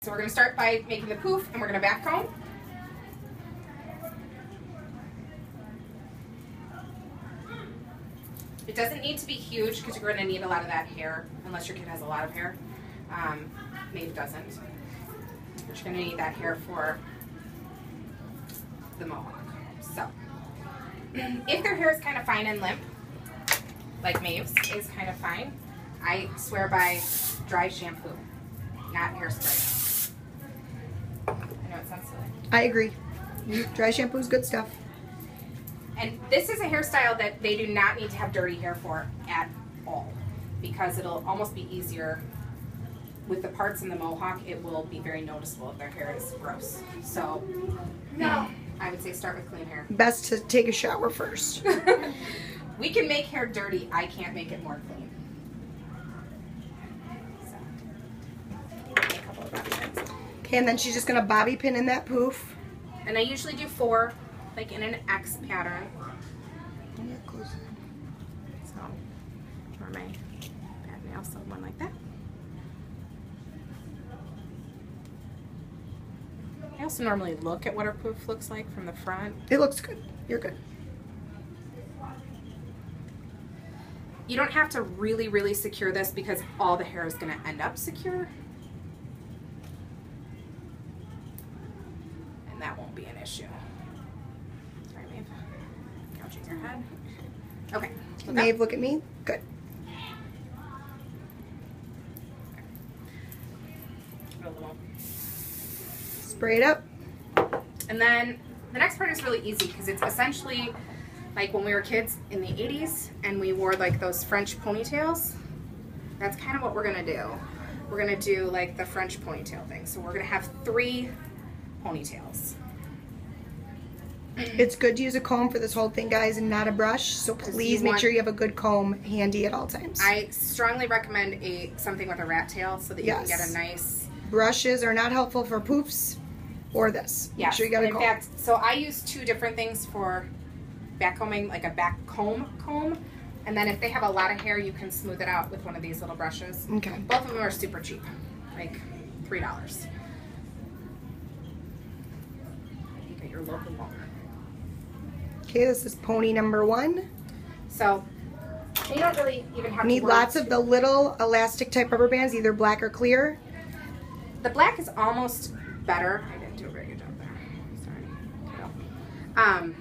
So we're going to start by making the poof, and we're going to back comb. It doesn't need to be huge because you're going to need a lot of that hair, unless your kid has a lot of hair. Maeve doesn't. But you're going to need that hair for the mohawk. So, if their hair is kind of fine and limp, like Maeve's is kind of fine, I swear by dry shampoo, not hairspray. I know it sounds silly. I agree. Dry shampoo is good stuff. And this is a hairstyle that they do not need to have dirty hair for at all, because it'll almost be easier with the parts in the mohawk. It will be very noticeable if their hair is gross. So, no, I would say start with clean hair. Best to take a shower first. We can make hair dirty. I can't make it more clean. So, a couple of bobby pins. Okay, and then she's just gonna bobby pin in that poof. And I usually do 4, like in an X pattern. So, for my bad nail, so one like that. I also normally look at what our poof looks like from the front. It looks good. You're good. You don't have to really, really secure this because all the hair is going to end up secure. And that won't be an issue. Sorry, Maeve. Gouging your head. Okay. Maeve, look at me. Good. Spray it up. And then the next part is really easy because it's essentially like when we were kids in the 80s and we wore like those French ponytails. That's kind of what we're going to do. We're going to do like the French ponytail thing. So we're going to have 3 ponytails. It's good to use a comb for this whole thing, guys, and not a brush. So please make sure you have a good comb handy at all times. I strongly recommend something with a rat tail so that you can get a nice... Brushes are not helpful for poofs or this. Yeah. Make sure you got a comb. In fact, so I use 2 different things for back combing, like a back comb, and then if they have a lot of hair, you can smooth it out with one of these little brushes. Okay. Both of them are super cheap, like $3. I think at your local Walmart. Okay, this is pony number 1. So you don't really even have to need lots of the little elastic type rubber bands, either black or clear. The black is almost better. I didn't do a very good job there. Sorry.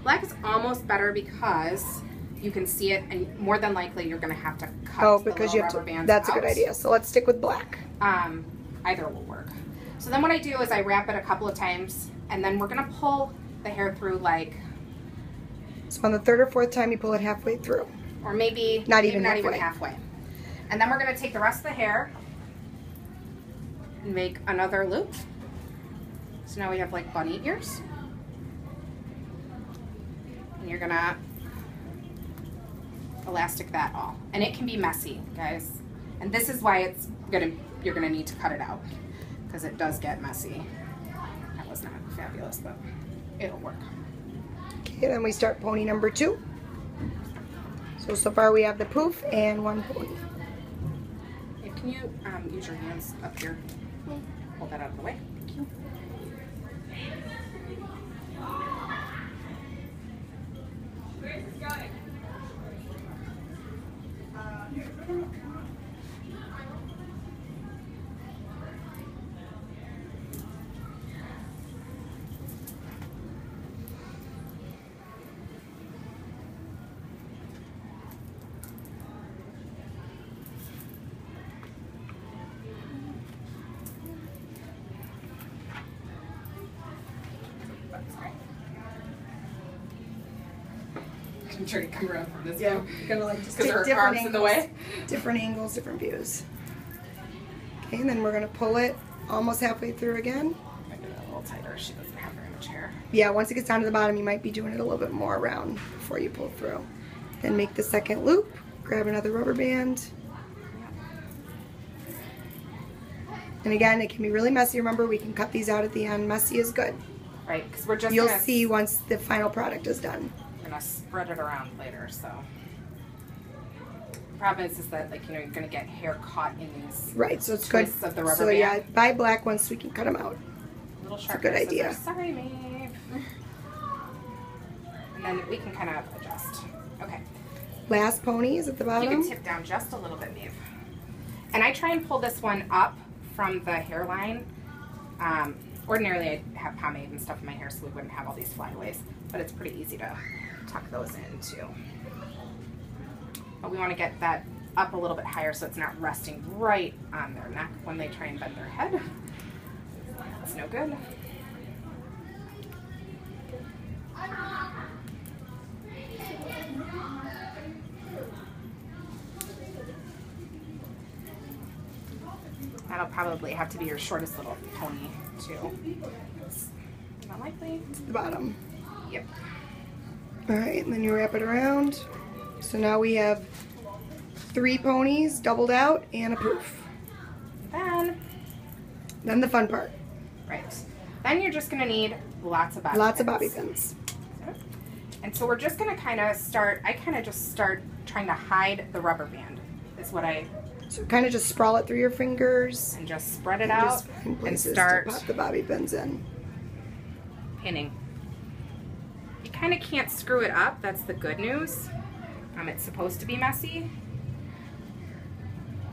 Black is almost better because you can see it, and more than likely you're going to have to cut because you have rubber bands That's out. a good idea. So let's stick with black. Either will work. So then what I do is I wrap it a couple of times, and then we're going to pull the hair through like... So on the 3rd or 4th time, you pull it halfway through. Or maybe not even halfway. And then we're going to take the rest of the hair and make another loop. So now we have like bunny ears. And you're going to elastic that all. And it can be messy, guys. And this is why you're going to need to cut it out, because it does get messy. That was not fabulous, but it'll work. Okay, then we start pony number 2. So far we have the poof and 1 pony. Can you use your hands up here? Hold that out of the way. Thank you. Where's this going? I'm trying to come around from this view. view. Gonna like just Because take our different arms angles, in the way. Different angles, different views. Okay, and then we're gonna pull it almost halfway through again. I get it a little tighter. She doesn't have very much hair. Yeah, once it gets down to the bottom, you might be doing it a little bit more around before you pull through. Then make the second loop. Grab another rubber band. And again, it can be really messy. Remember, we can cut these out at the end. Messy is good. Right, because we're just You'll see once the final product is done. We're gonna spread it around later, so problem is that, like, you know, you're going to get hair caught in these Right, so it's good. twists of the rubber So band. yeah, buy black ones so we can cut them out. A little It's a sharper good idea. scissors. Sorry, Maeve. And then we can kind of adjust. Okay. Last pony is at the You bottom. can tip down just a little bit, Maeve. And I try and pull this one up from the hairline. Ordinarily, I have pomade and stuff in my hair so we wouldn't have all these flyaways, but it's pretty easy to tuck those in too. But we want to get that up a little bit higher so it's not resting right on their neck when they try and bend their head. That's no good. That'll probably have to be your shortest little pony too. It's not likely. It's the bottom. Yep. All right, and then you wrap it around. So now we have 3 ponies doubled out and a poof. Then the fun part. Right. Then you're just gonna need lots of bobby Lots pins. of bobby pins. And so we're just gonna kind of start, I kind of just start trying to hide the rubber band is what I, So kind of just sprawl it through your fingers. and just spread it And out just find and places start to pop the bobby pins in. pinning. You kind of can't screw it up, that's the good news. It's supposed to be messy.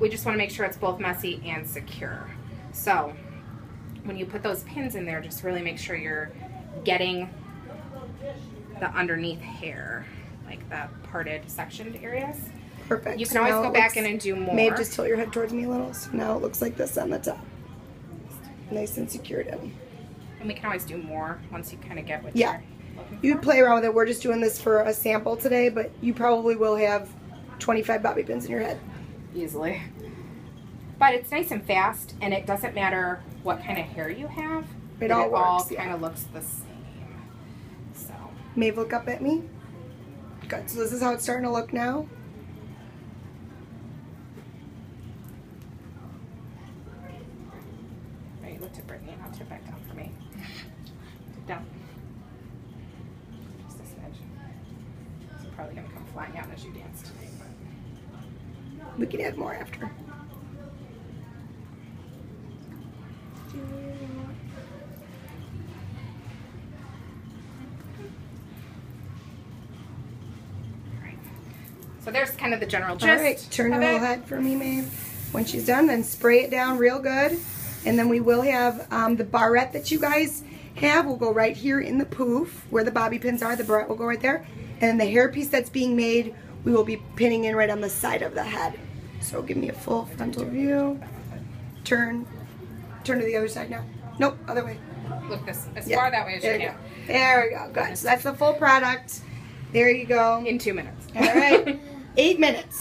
We just want to make sure it's both messy and secure. So when you put those pins in there, just really make sure you're getting the underneath hair, like the parted sectioned areas. Perfect. You can always Now go it back looks- in and do more. Maybe just tilt your head towards me a little. So now it looks like this on the top. Nice and secured in. And we can always do more once you kind of get what Yeah. you're looking for. You'd play around with it. We're just doing this for a sample today, but you probably will have 25 bobby pins in your head. Easily. But it's nice and fast, and it doesn't matter what kind of hair you have. It all works, kind yeah. of looks the same. So, Maeve, look up at me. Good. So this is how it's starting to look now. right, look to Brittany. Now tip back down for me. Tip down. Just a smidge. It's probably going to come flying out as you dance today. But We can add more after. right. So there's kind of the general gist. All right, turn your of little it. head for me, Maeve. When she's done, then spray it down real good. And then we will have the barrette that you guys have will go right here in the poof where the bobby pins are. The barrette will go right there. And then the hairpiece that's being made, we will be pinning in right on the side of the head. So give me a full frontal view. Turn to the other side now. Nope, other way. Look as Yeah, far that way as you there can. There we go. Good. So that's the full product. There you go. In 2 minutes. All right. 8 minutes.